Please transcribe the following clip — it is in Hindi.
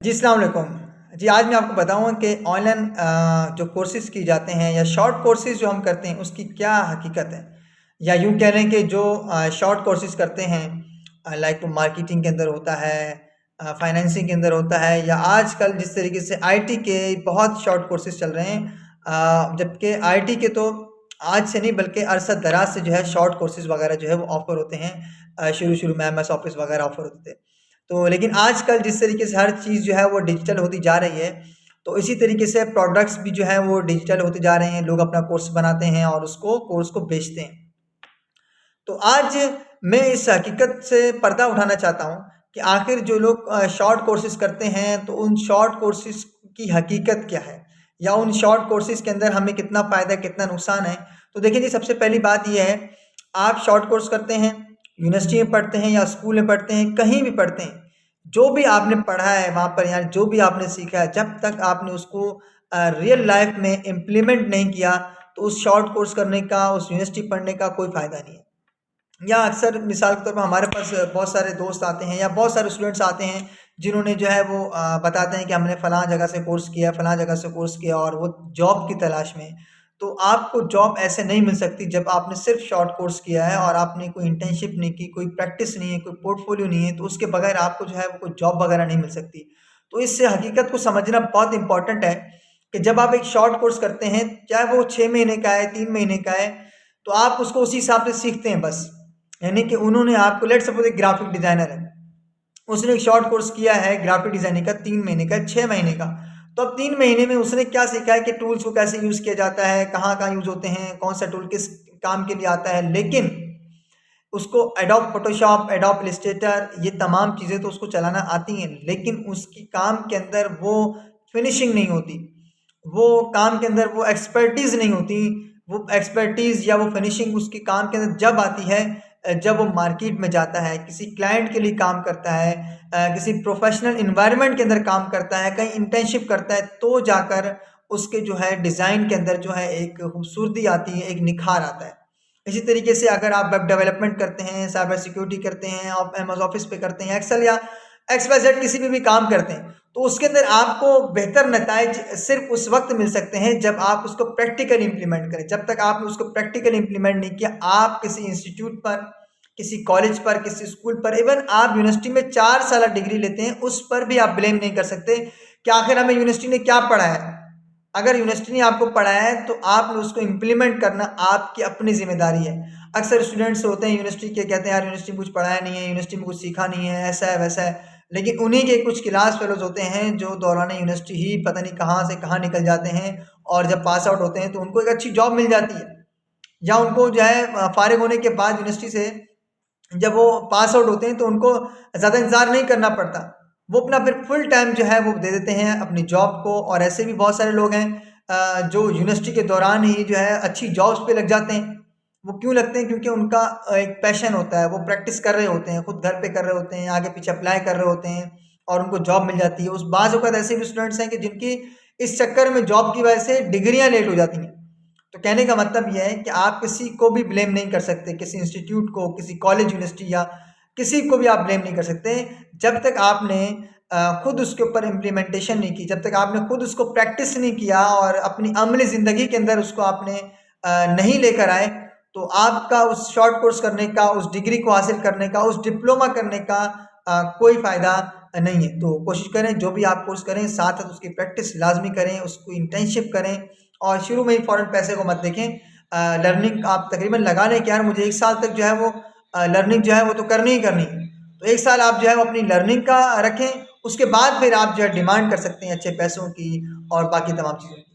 जी, अस्सलाम वालेकुम। जी, आज मैं आपको बताऊँगा कि ऑनलाइन जो कोर्सेज़ की जाते हैं या शॉर्ट कोर्सेज़ जो हम करते हैं, उसकी क्या हकीकत है? या यूँ कह लें कि जो शॉर्ट कोर्सेज़ करते हैं लाइक मार्केटिंग के अंदर होता है, फाइनेंसिंग के अंदर होता है, या आजकल जिस तरीके से आईटी के बहुत शॉर्ट कोर्सेज़ चल रहे हैं। जबकि आईटी के तो आज से नहीं बल्कि अरसद दराज से जो है शॉर्ट कोर्सेज़ वगैरह जो है वो ऑफ़र होते हैं। शुरू-शुरू में एमएस ऑफ़िस वगैरह ऑफ़र होते थे। तो लेकिन आजकल जिस तरीके से हर चीज़ जो है वो डिजिटल होती जा रही है, तो इसी तरीके से प्रोडक्ट्स भी जो है वो डिजिटल होते जा रहे हैं। लोग अपना कोर्स बनाते हैं और उसको कोर्स को बेचते हैं। तो आज मैं इस हकीकत से पर्दा उठाना चाहता हूँ कि आखिर जो लोग शॉर्ट कोर्सेज़ करते हैं, तो उन शॉर्ट कोर्सेज़ की हकीकत क्या है? या उन शॉर्ट कोर्सेज़ के अंदर हमें कितना फ़ायदा, कितना नुकसान है? तो देखिए जी, सबसे पहली बात ये है, आप शॉर्ट कोर्स करते हैं, यूनिवर्सिटी में पढ़ते हैं या स्कूल में पढ़ते हैं, कहीं भी पढ़ते हैं, जो भी आपने पढ़ा है वहाँ पर या जो भी आपने सीखा है, जब तक आपने उसको रियल लाइफ़ में इम्प्लीमेंट नहीं किया, तो उस शॉर्ट कोर्स करने का, उस यूनिवर्सिटी पढ़ने का कोई फ़ायदा नहीं है। या अक्सर मिसाल के तौर पर हमारे पास बहुत सारे दोस्त आते हैं या बहुत सारे स्टूडेंट्स आते हैं, जिन्होंने जो है वो बताते हैं कि हमने फ़लाँ जगह से कोर्स किया, फ़लाँ जगह से कोर्स किया और वो जॉब की तलाश में हैं। तो आपको जॉब ऐसे नहीं मिल सकती जब आपने सिर्फ़ शॉर्ट कोर्स किया है और आपने कोई इंटर्नशिप नहीं की, कोई प्रैक्टिस नहीं है, कोई पोर्टफोलियो नहीं है, तो उसके बगैर आपको जो है वो कोई जॉब वगैरह नहीं मिल सकती। तो इस हकीकत को समझना बहुत इम्पोर्टेंट है कि जब आप एक शॉर्ट कोर्स करते हैं, चाहे वो 6 महीने का है, 3 महीने का है, तो आप उसको उसी हिसाब से सीखते हैं बस। यानी कि उन्होंने आपको, लेट्स सपोज़ एक ग्राफ़िक डिज़ाइनर है, उसने एक शॉर्ट कोर्स किया है ग्राफ़िक डिज़ाइनिंग का 3 महीने का, 6 महीने का। तो अब 3 महीने में उसने क्या सीखा है कि टूल्स को कैसे यूज़ किया जाता है, कहाँ-कहाँ यूज़ होते हैं, कौन-सा टूल किस काम के लिए आता है। लेकिन उसको एडोब फ़ोटोशॉप, एडोब इलस्ट्रेटर, ये तमाम चीज़ें तो उसको चलाना आती हैं, लेकिन उसकी काम के अंदर वो फिनिशिंग नहीं होती। वो काम के अंदर वो एक्सपर्टीज़ नहीं होती। वो एक्सपर्टीज़ या वो फिनिशिंग उसके काम के अंदर जब आती है जब वो मार्केट में जाता है, किसी क्लाइंट के लिए काम करता है, किसी प्रोफ़ेशनल एनवायरनमेंट के अंदर काम करता है, कहीं इंटर्नशिप करता है, तो जाकर उसके जो है डिज़ाइन के अंदर जो है एक खूबसूरती आती है, एक निखार आता है। इसी तरीके से अगर आप वेब डेवलपमेंट करते हैं, साइबर सिक्योरिटी करते हैं, आप एमएस ऑफिस पे करते हैं, एक्सेल या एक्स-वाई-ज़ेड किसी पे भी काम करते हैं, तो उसके अंदर आपको बेहतर नताइज सिर्फ़ उस वक़्त मिल सकते हैं जब आप उसको प्रैक्टिकली इम्प्लीमेंट करें। जब तक आपने उसको प्रैक्टिकली इम्प्लीमेंट नहीं किया, आप किसी इंस्टीट्यूट पर, किसी कॉलेज पर, किसी स्कूल पर, इवन आप यूनिवर्सिटी में 4 साल डिग्री लेते हैं, उस पर भी आप ब्लेम नहीं कर सकते कि आखिर हमें यूनिवर्सिटी ने क्या पढ़ाया। अगर यूनिवर्सिटी ने आपको पढ़ाया है तो आपने उसको इम्प्लीमेंट करना आपकी अपनी ज़िम्मेदारी है। अक्सर स्टूडेंट्स होते हैं यूनिवर्सिटी के, कहते हैं यार यूनिवर्सिटी में कुछ पढ़ाया नहीं है, यूनिवर्सिटी में कुछ सीखा नहीं है, ऐसा है, वैसा है। लेकिन उन्हीं के कुछ क्लास फेलोज़ होते हैं जो दौरान यूनिवर्सिटी ही पता नहीं कहाँ से कहाँ निकल जाते हैं, और जब पास आउट होते हैं तो उनको एक अच्छी जॉब मिल जाती है। या उनको जो है फ़ारिग होने के बाद यूनिवर्सिटी से जब वो पास आउट होते हैं तो उनको ज़्यादा इंतज़ार नहीं करना पड़ता। वो अपना फिर फुल टाइम जो है वो दे देते हैं अपनी जॉब को। और ऐसे भी बहुत सारे लोग हैं जो यूनिवर्सिटी के दौरान ही जो है अच्छी जॉब्स पे लग जाते हैं। वो क्यों लगते हैं? क्योंकि उनका एक पैशन होता है, वो प्रैक्टिस कर रहे होते हैं, खुद घर पे कर रहे होते हैं, आगे पीछे अप्लाई कर रहे होते हैं और उनको जॉब मिल जाती है। उस बाज़ औक़ात ऐसे भी स्टूडेंट्स हैं कि जिनकी इस चक्कर में जॉब की वजह से डिग्रियाँ लेट हो जाती हैं। तो कहने का मतलब ये है कि आप किसी को भी ब्लेम नहीं कर सकते, किसी इंस्टीट्यूट को, किसी कॉलेज, यूनिवर्सिटी या किसी को भी आप ब्लेम नहीं कर सकते, जब तक आपने खुद उसके ऊपर इम्प्लीमेंटेशन नहीं की, जब तक आपने खुद उसको प्रैक्टिस नहीं किया और अपनी अमली ज़िंदगी के अंदर उसको आपने नहीं लेकर आए, तो आपका उस शॉर्ट कोर्स करने का, उस डिग्री को हासिल करने का, उस डिप्लोमा करने का कोई फ़ायदा नहीं है। तो कोशिश करें जो भी आप कोर्स करें, साथ-साथ उसकी प्रैक्टिस लाज़मी करें, उसको इंटर्नशिप करें और शुरू में ही फ़ौरन पैसे को मत देखें। लर्निंग आप तकरीबन लगा लें कि यार मुझे 1 साल तक जो है वो लर्निंग जो है वो तो करनी ही करनी है। तो 1 साल आप जो है वो अपनी लर्निंग का रखें, उसके बाद फिर आप जो है डिमांड कर सकते हैं अच्छे पैसों की और बाकी तमाम चीज़ों की।